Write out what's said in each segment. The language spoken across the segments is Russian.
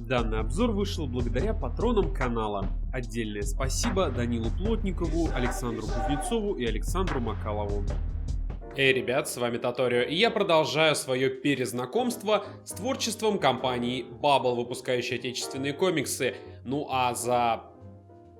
Данный обзор вышел благодаря патронам канала. Отдельное спасибо Данилу Плотникову, Александру Кузнецову и Александру Макалову. Эй, ребят, с вами Таторио, и я продолжаю свое перезнакомство с творчеством компании Bubble, выпускающей отечественные комиксы. Ну а за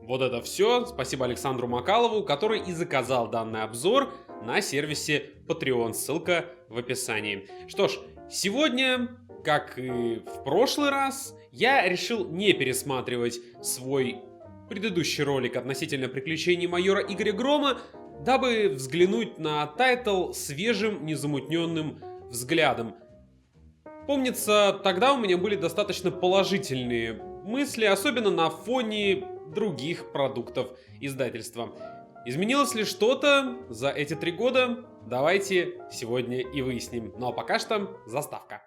вот это все спасибо Александру Макалову, который и заказал данный обзор на сервисе Patreon, ссылка в описании. Что ж, сегодня, как и в прошлый раз, я решил не пересматривать свой предыдущий ролик относительно приключений майора Игоря Грома, дабы взглянуть на тайтл свежим, незамутненным взглядом. Помнится, тогда у меня были достаточно положительные мысли, особенно на фоне других продуктов издательства. Изменилось ли что-то за эти 3 года? Давайте сегодня и выясним. Ну а пока что заставка.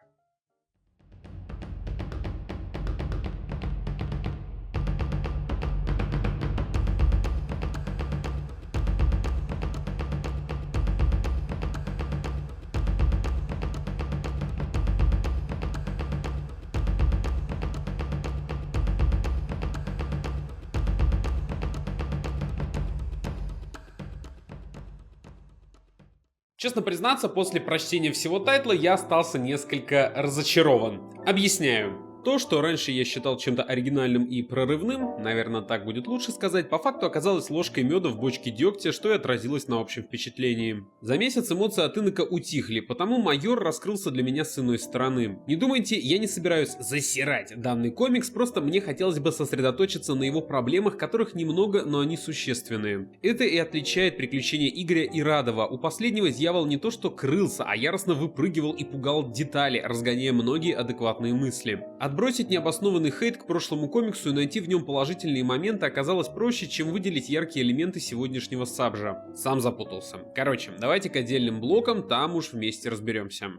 Честно признаться, после прочтения всего тайтла я остался несколько разочарован. Объясняю. То, что раньше я считал чем-то оригинальным и прорывным, наверное, так будет лучше сказать, по факту оказалось ложкой меда в бочке дегтя, что и отразилось на общем впечатлении. За месяц эмоции от инока утихли, потому майор раскрылся для меня с иной стороны. Не думайте, я не собираюсь засирать данный комикс, просто мне хотелось бы сосредоточиться на его проблемах, которых немного, но они существенные. Это и отличает приключения Игоря и Радова. У последнего дьявол не то что крылся, а яростно выпрыгивал и пугал детали, разгоняя многие адекватные мысли. Отбросить необоснованный хейт к прошлому комиксу и найти в нем положительные моменты оказалось проще, чем выделить яркие элементы сегодняшнего сабжа. Сам запутался. Короче, давайте к отдельным блокам, там уж вместе разберемся.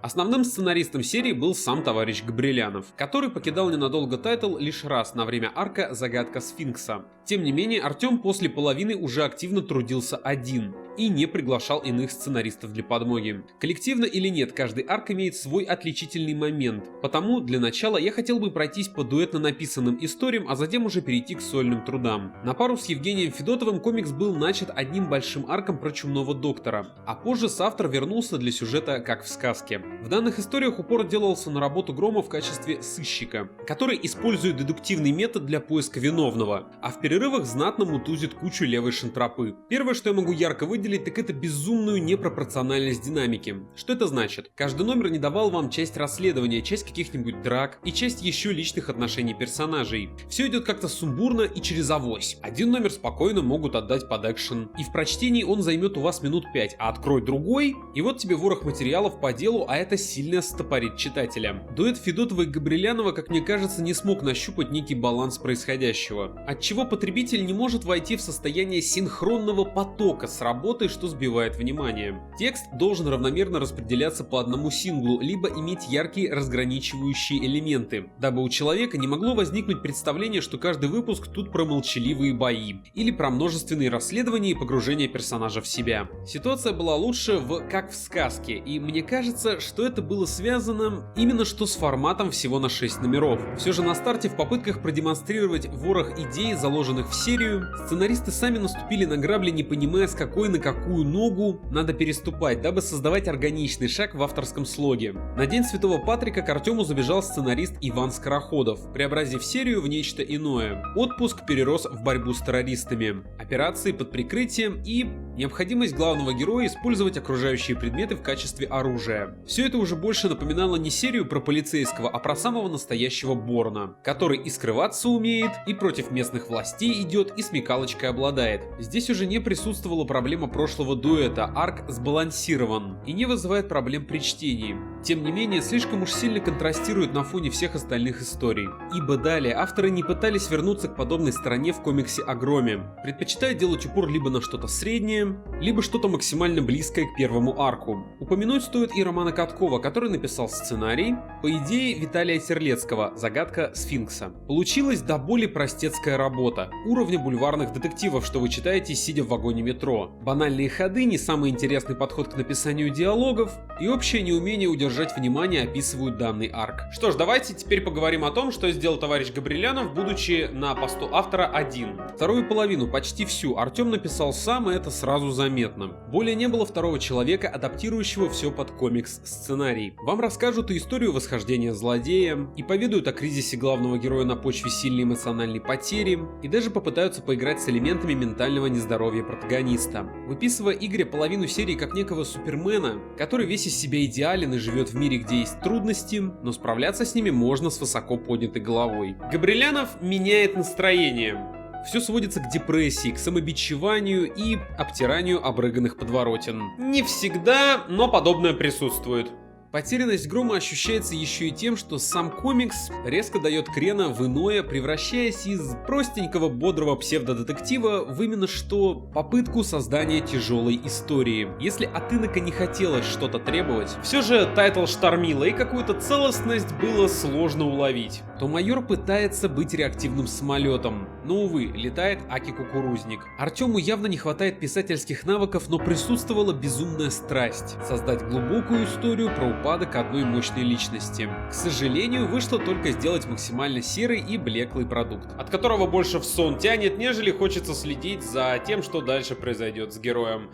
Основным сценаристом серии был сам товарищ Габрилянов, который покидал ненадолго тайтл лишь раз на время арка «Загадка Сфинкса». Тем не менее, Артем после половины уже активно трудился один и не приглашал иных сценаристов для подмоги. Коллективно или нет, каждый арк имеет свой отличительный момент, потому для начала я хотел бы пройтись по дуэтно написанным историям, а затем уже перейти к сольным трудам. На пару с Евгением Федотовым комикс был начат одним большим арком про Чумного доктора, а позже соавтор вернулся для сюжета как в сказке. В данных историях упор делался на работу Грома в качестве сыщика, который использует дедуктивный метод для поиска виновного, а в перерывах знатно мутузит кучу левой шантропы. Первое, что я могу ярко выделить, так это безумную непропорциональность динамики. Что это значит? Каждый номер не давал вам часть расследования, часть каких-нибудь драк и часть еще личных отношений персонажей. Все идет как-то сумбурно и через авось. Один номер спокойно могут отдать под экшен, и в прочтении он займет у вас минут 5, а открой другой, и вот тебе ворох материалов по делу, а это сильно стопорит читателя. Дуэт Федотова и Габрилянова, как мне кажется, не смог нащупать некий баланс происходящего, отчего потребитель не может войти в состояние синхронного потока с работой, что сбивает внимание. Текст должен равномерно распределяться по одному синглу, либо иметь яркие разграничивающие элементы, дабы у человека не могло возникнуть представление, что каждый выпуск тут про молчаливые бои, или про множественные расследования и погружение персонажа в себя. Ситуация была лучше в «Как в сказке», и мне кажется, что это было связано именно что с форматом всего на 6 номеров. Все же на старте в попытках продемонстрировать ворох идей, заложенных в серию, сценаристы сами наступили на грабли, не понимая, с какой на какую ногу надо переступать, дабы создавать органичный шаг в авторском слоге. На День Святого Патрика к Артему забежал сценарист Иван Скороходов, преобразив серию в нечто иное. Отпуск перерос в борьбу с террористами, операции под прикрытием и необходимость главного героя использовать окружающие предметы в качестве оружия. Все это уже больше напоминало не серию про полицейского, а про самого настоящего Борна, который и скрываться умеет, и против местных властей идет, и смекалочкой обладает. Здесь уже не присутствовала проблема прошлого дуэта, арк сбалансирован и не вызывает проблем при чтении. Тем не менее, слишком уж сильно контрастирует на фоне всех остальных историй. Ибо далее авторы не пытались вернуться к подобной стороне в комиксе о Громе, предпочитая делать упор либо на что-то среднее, либо что-то максимально близкое к первому арку. Упомянуть стоит и Романа Каткова, который написал сценарий, по идее Виталия Терлецкого «Загадка Сфинкса». Получилась до боли простецкая работа, уровня бульварных детективов, что вы читаете, сидя в вагоне метро. Банальные ходы, не самый интересный подход к написанию диалогов и общее неумение удержать внимание описывают данный арк. Что ж, давайте теперь поговорим о том, что сделал товарищ Габрилянов, будучи на посту автора один. Вторую половину, почти всю, Артем написал сам, и это сразу заметно. Более не было второго человека, адаптирующего все под комикс-сценарий. Вам расскажут и историю восхождения злодея, и поведают о кризисе главного героя на почве сильной эмоциональной потери, и даже попытаются поиграть с элементами ментального нездоровья протагониста. Выписывая Игоря половину серии как некого супермена, который весь из себя идеален и живет в мире, где есть трудности, но справляться с ними можно с высоко поднятой головой. Габрилянов меняет настроение. Все сводится к депрессии, к самобичеванию и обтиранию обрыганных подворотен. Не всегда, но подобное присутствует. Потерянность Грома ощущается еще и тем, что сам комикс резко дает крена в иное, превращаясь из простенького бодрого псевдодетектива в именно что попытку создания тяжелой истории. Если от Инока не хотелось что-то требовать, все же тайтл штормило и какую-то целостность было сложно уловить, то майор пытается быть реактивным самолетом, но увы, летает Аки Кукурузник. Артему явно не хватает писательских навыков, но присутствовала безумная страсть создать глубокую историю про упадок одной мощной личности. К сожалению, вышло только сделать максимально серый и блеклый продукт, от которого больше в сон тянет, нежели хочется следить за тем, что дальше произойдет с героем.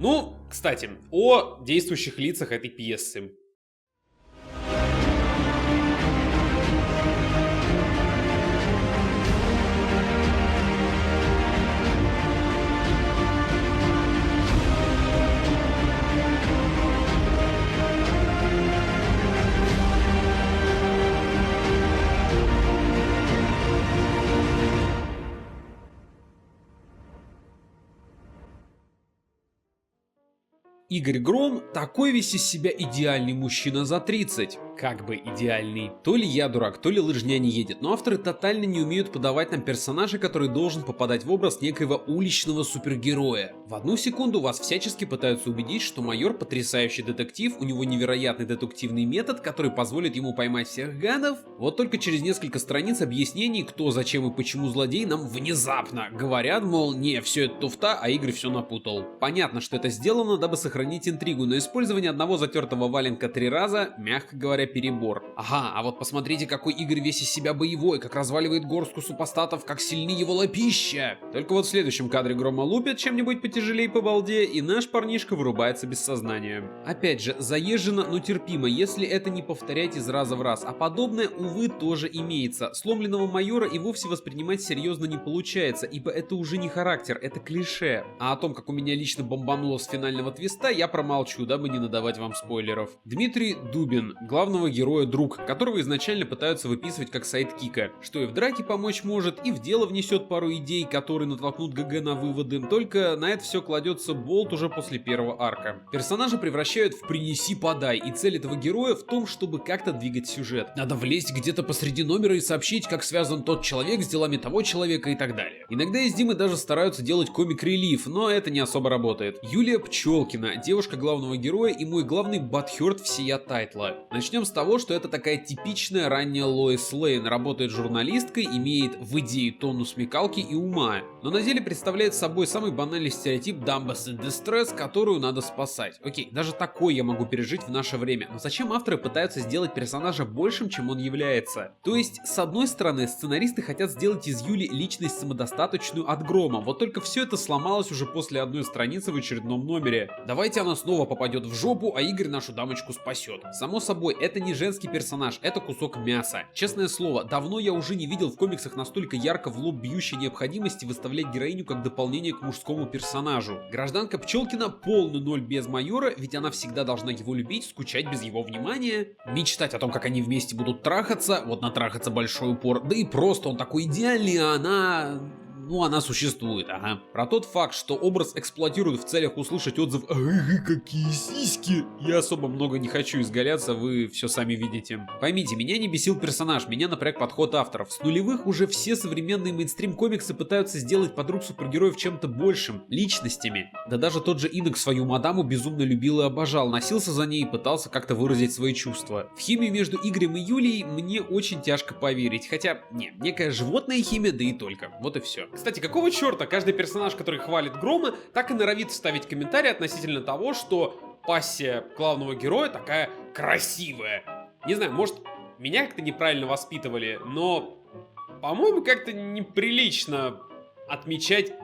Ну, кстати, о действующих лицах этой пьесы. Игорь Гром такой весь из себя идеальный мужчина за 30. Как бы идеальный. То ли я дурак, то ли лыжня не едет, но авторы тотально не умеют подавать нам персонажа, который должен попадать в образ некоего уличного супергероя. В одну секунду вас всячески пытаются убедить, что майор потрясающий детектив, у него невероятный дедуктивный метод, который позволит ему поймать всех гадов. Вот только через несколько страниц объяснений, кто, зачем и почему злодей, нам внезапно говорят, мол, не, все это туфта, а Игорь все напутал. Понятно, что это сделано, дабы сохранить интригу, но использование одного затертого валенка 3 раза, мягко говоря, перебор. Ага, а вот посмотрите, какой Игорь весь из себя боевой, как разваливает горстку супостатов, как сильны его лапища. Только вот в следующем кадре Грома лупят чем-нибудь потяжелее по балде, и наш парнишка вырубается без сознания. Опять же, заезжено, но терпимо, если это не повторять из раза в раз, а подобное, увы, тоже имеется. Сломленного майора и вовсе воспринимать серьезно не получается, ибо это уже не характер, это клише. А о том, как у меня лично бомбануло с финального твиста, я промолчу, дабы не надавать вам спойлеров. Дмитрий Дубин, главного героя друг, которого изначально пытаются выписывать как сайдкика, что и в драке помочь может, и в дело внесет пару идей, которые натолкнут ГГ на выводы, только на это все кладется болт уже после первого арка. Персонажа превращают в «принеси-подай», и цель этого героя в том, чтобы как-то двигать сюжет. Надо влезть где-то посреди номера и сообщить, как связан тот человек с делами того человека и так далее. Иногда из Димы даже стараются делать комик-релиф, но это не особо работает. Юлия Пчелкина, девушка главного героя и мой главный бадхёрт всея тайтла. Начнем с того, что это такая типичная ранняя Лоис Лейн, работает журналисткой, имеет в идее тонну смекалки и ума, но на деле представляет собой самый банальный стереотип Дамбас in Distress, которую надо спасать. Окей, даже такой я могу пережить в наше время, но зачем авторы пытаются сделать персонажа большим, чем он является? То есть, с одной стороны, сценаристы хотят сделать из Юли личность самодостаточную от Грома, вот только все это сломалось уже после одной страницы в очередном номере. Давайте она снова попадет в жопу, а Игорь нашу дамочку спасет. Само собой, это не женский персонаж, это кусок мяса. Честное слово, давно я уже не видел в комиксах настолько ярко в лоб бьющей необходимости выставлять героиню как дополнение к мужскому персонажу. Гражданка Пчелкина полный ноль без майора, ведь она всегда должна его любить, скучать без его внимания, мечтать о том, как они вместе будут трахаться, вот на трахаться большой упор, да и просто он такой идеальный, а она... Ну, она существует, ага. Про тот факт, что образ эксплуатируют в целях услышать отзыв «Ага, какие сиськи!» я особо много не хочу изгаляться, вы все сами видите. Поймите, меня не бесил персонаж, меня напряг подход авторов. С нулевых уже все современные мейнстрим-комиксы пытаются сделать подруг супергероев чем-то большим, личностями. Да даже тот же Инок свою мадаму безумно любил и обожал, носился за ней и пытался как-то выразить свои чувства. В химию между Игорем и Юлией мне очень тяжко поверить, хотя, не, некая животная химия, да и только. Вот и все. Кстати, какого черта каждый персонаж, который хвалит Грома, так и норовит вставить комментарий относительно того, что пассия главного героя такая красивая. Не знаю, может, меня как-то неправильно воспитывали, но, по-моему, как-то неприлично отмечать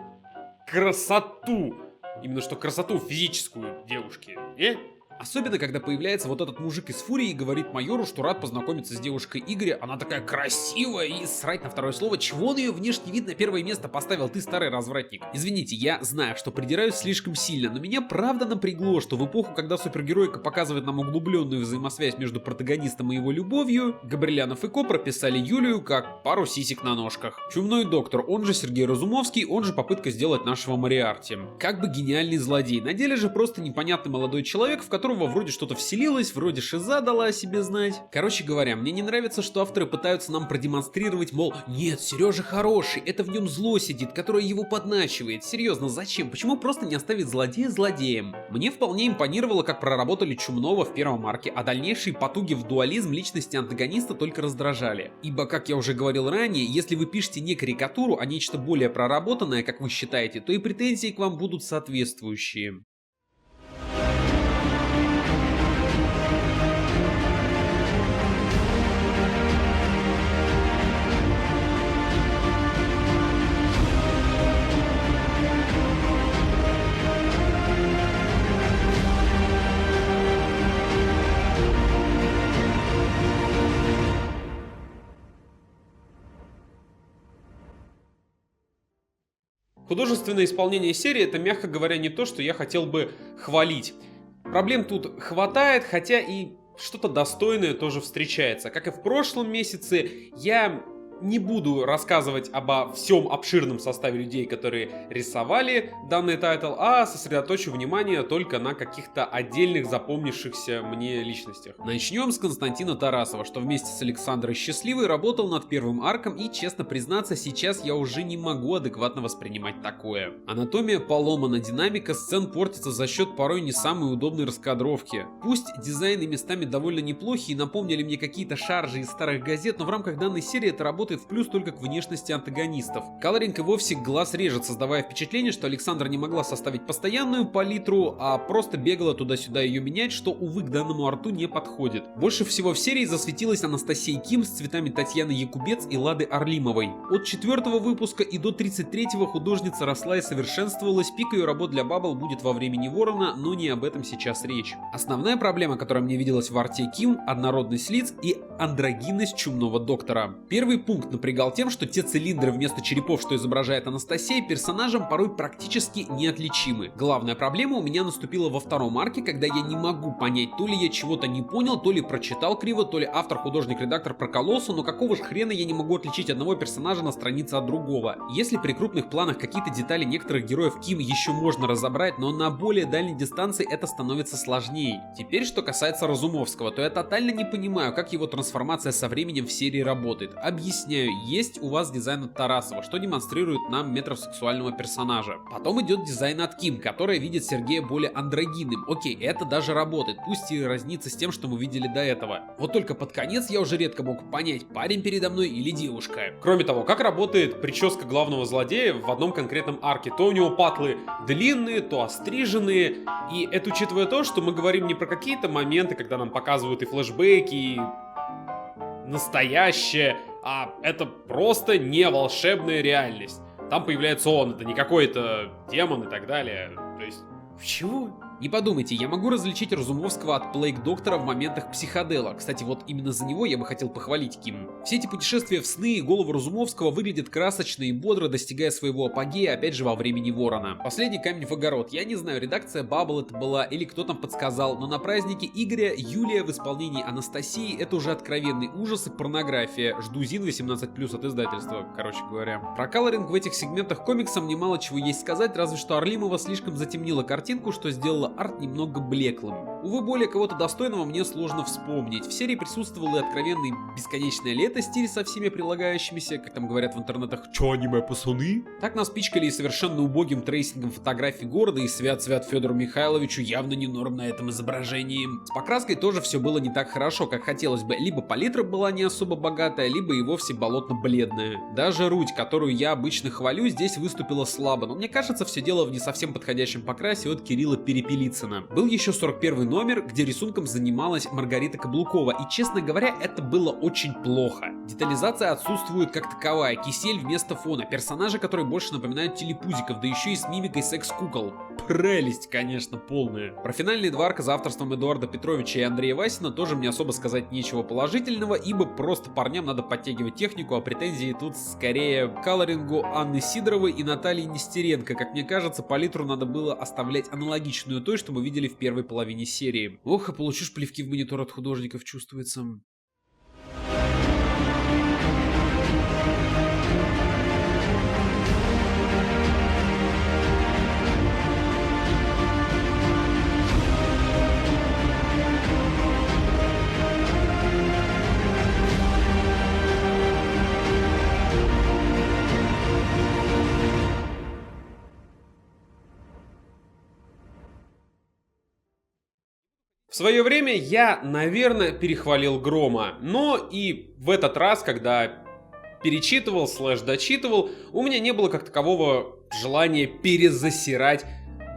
красоту. Именно что красоту физическую девушки, не? Особенно, когда появляется вот этот мужик из Фурии и говорит майору, что рад познакомиться с девушкой Игоря, она такая красивая, и срать на второе слово, чего он ее внешний вид на первое место поставил, ты старый развратник. Извините, я знаю, что придираюсь слишком сильно, но меня правда напрягло, что в эпоху, когда супергеройка показывает нам углубленную взаимосвязь между протагонистом и его любовью, Габрилянов и Ко прописали Юлию как пару сисек на ножках. Чумной доктор, он же Сергей Разумовский, он же попытка сделать нашего Мориарти. Как бы гениальный злодей, на деле же просто непонятный молодой человек, в которого вроде что-то вселилось, вроде шиза дала о себе знать. Короче говоря, мне не нравится, что авторы пытаются нам продемонстрировать, мол, нет, Сережа хороший, это в нем зло сидит, которое его подначивает. Серьезно, зачем? Почему просто не оставить злодея злодеем? Мне вполне импонировало, как проработали Чумного в первом арке, а дальнейшие потуги в дуализм личности антагониста только раздражали. Ибо, как я уже говорил ранее, если вы пишете не карикатуру, а нечто более проработанное, как вы считаете, то и претензии к вам будут соответствующие. Художественное исполнение серии — это, мягко говоря, не то, что я хотел бы хвалить. Проблем тут хватает, хотя и что-то достойное тоже встречается. Как и в прошлом месяце, я не буду рассказывать обо всем обширном составе людей, которые рисовали данный тайтл, а сосредоточу внимание только на каких-то отдельных запомнившихся мне личностях. Начнем с Константина Тарасова, что вместе с Александрой Счастливой работал над первым арком, и, честно признаться, сейчас я уже не могу адекватно воспринимать такое. Анатомия поломана, динамика сцен портится за счет порой не самой удобной раскадровки. Пусть дизайны местами довольно неплохие и напомнили мне какие-то шаржи из старых газет, но в рамках данной серии это работает в плюс только к внешности антагонистов. Колоринг и вовсе глаз режет, создавая впечатление, что Александра не могла составить постоянную палитру, а просто бегала туда-сюда ее менять, что, увы, к данному арту не подходит. Больше всего в серии засветилась Анастасия Ким с цветами Татьяны Якубец и Лады Орлимовой. От 4-го выпуска и до 33-го художница росла и совершенствовалась, пик ее работ для Баббл будет во времени Ворона, но не об этом сейчас речь. Основная проблема, которая мне виделась в арте Ким — однородность лиц и андрогинность Чумного доктора. Первый пункт напрягал тем, что те цилиндры вместо черепов, что изображает Анастасия, персонажам порой практически неотличимы. Главная проблема у меня наступила во втором арке, когда я не могу понять, то ли я чего-то не понял, то ли прочитал криво, то ли автор, художник-редактор прокололся, но какого ж хрена я не могу отличить одного персонажа на странице от другого. Если при крупных планах какие-то детали некоторых героев Ким еще можно разобрать, но на более дальней дистанции это становится сложнее. Теперь, что касается Разумовского, то я тотально не понимаю, как его трансформация со временем в серии работает. Объясняю, есть у вас дизайн от Тарасова, что демонстрирует нам метросексуального персонажа. Потом идет дизайн от Ким, которая видит Сергея более андрогинным. Окей, это даже работает, пусть и разнится с тем, что мы видели до этого. Вот только под конец я уже редко мог понять, парень передо мной или девушка. Кроме того, как работает прическа главного злодея в одном конкретном арке. То у него патлы длинные, то остриженные. И это учитывая то, что мы говорим не про какие-то моменты, когда нам показывают и флешбеки, и настоящее, а это просто не волшебная реальность. Там появляется он, это не какой-то демон и так далее. То есть, чего? Не подумайте, я могу различить Разумовского от Плейг Доктора в моментах психодела. Кстати, вот именно за него я бы хотел похвалить Ким. Все эти путешествия в сны и голову Разумовского выглядят красочно и бодро, достигая своего апогея, опять же, во времени Ворона. Последний камень в огород. Я не знаю, редакция Bubble это была или кто там подсказал, но на празднике Игоря Юлия в исполнении Анастасии это уже откровенный ужас и порнография. Жду ЗИН 18+ от издательства, короче говоря. Про колоринг в этих сегментах комикса мне мало чего есть сказать, разве что Орлимова слишком затемнила картинку, что сделала арт немного блеклым. Увы, более кого-то достойного мне сложно вспомнить. В серии присутствовал и откровенный бесконечное лето стиль со всеми прилагающимися, как там говорят в интернетах, чё аниме пацаны? Так нас пичкали и совершенно убогим трейсингом фотографий города, и свят-свят Федору Михайловичу явно не норм на этом изображении. С покраской тоже все было не так хорошо, как хотелось бы. Либо палитра была не особо богатая, либо и вовсе болотно-бледная. Даже руть, которую я обычно хвалю, здесь выступила слабо, но мне кажется, все дело в не совсем подходящем покрасе от Кирилла Перепелицына. Был еще 41 номер, где рисунком занималась Маргарита Каблукова, и, честно говоря, это было очень плохо. Детализация отсутствует как таковая, кисель вместо фона, персонажи, которые больше напоминают телепузиков, да еще и с мимикой секс-кукол. Прелесть, конечно, полная. Про финальный два арка за авторством Эдуарда Петровича и Андрея Васина тоже мне особо сказать нечего положительного, ибо просто парням надо подтягивать технику, а претензии тут скорее к колорингу Анны Сидоровой и Натальи Нестеренко. Как мне кажется, палитру надо было оставлять аналогичную той, что мы видели в первой половине серии. Ох, и получишь плевки в монитор от художников, чувствуется. В свое время я, наверное, перехвалил Грома, но и в этот раз, когда перечитывал, дочитывал, у меня не было как такового желания перезасирать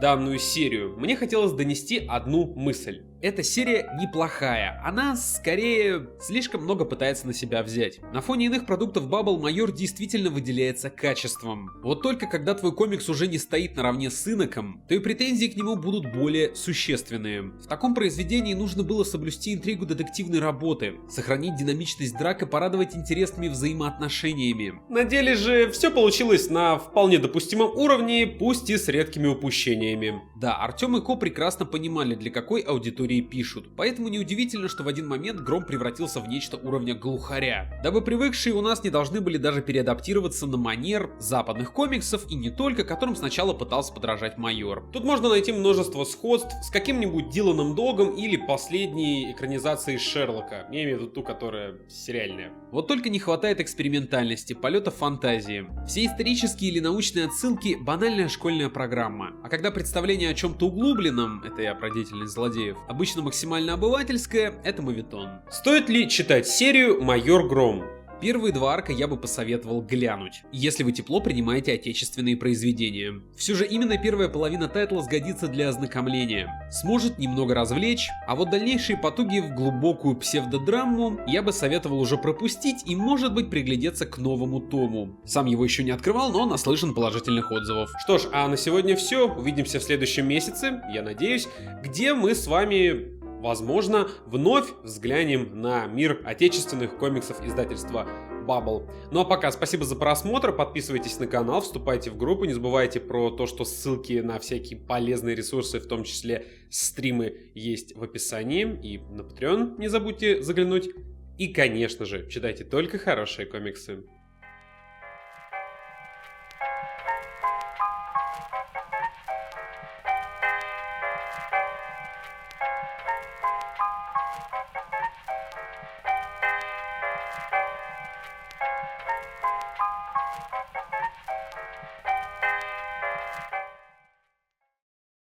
данную серию. Мне хотелось донести одну мысль. Эта серия неплохая, она скорее слишком много пытается на себя взять. На фоне иных продуктов Bubble Майор действительно выделяется качеством. Вот только когда твой комикс уже не стоит наравне с Иноком, то и претензии к нему будут более существенные. В таком произведении нужно было соблюсти интригу детективной работы, сохранить динамичность драк и порадовать интересными взаимоотношениями. На деле же все получилось на вполне допустимом уровне, пусть и с редкими упущениями. Да, Артем и Ко прекрасно понимали, для какой аудитории пишут, поэтому неудивительно, что в один момент Гром превратился в нечто уровня глухаря. Дабы привыкшие у нас не должны были даже переадаптироваться на манер западных комиксов и не только, которым сначала пытался подражать Майор. Тут можно найти множество сходств с каким-нибудь Диланом Догом или последней экранизацией Шерлока. Я имею в виду ту, которая сериальная. Вот только не хватает экспериментальности, полета фантазии. Все исторические или научные отсылки — банальная школьная программа. А когда представление о чем-то углубленном, это я про деятельность злодеев, обычно максимально обывательское, это моветон. Стоит ли читать серию «Майор Гром»? Первые два арка я бы посоветовал глянуть, если вы тепло принимаете отечественные произведения. Все же именно первая половина тайтла сгодится для ознакомления, сможет немного развлечь, а вот дальнейшие потуги в глубокую псевдодраму я бы советовал уже пропустить и, может быть, приглядеться к новому тому. Сам его еще не открывал, но наслышан положительных отзывов. Что ж, а на сегодня все. Увидимся в следующем месяце, я надеюсь, где мы с вами, возможно, вновь взглянем на мир отечественных комиксов издательства Bubble. Ну а пока спасибо за просмотр, подписывайтесь на канал, вступайте в группу, не забывайте про то, что ссылки на всякие полезные ресурсы, в том числе стримы, есть в описании, и на Patreon не забудьте заглянуть. И, конечно же, читайте только хорошие комиксы.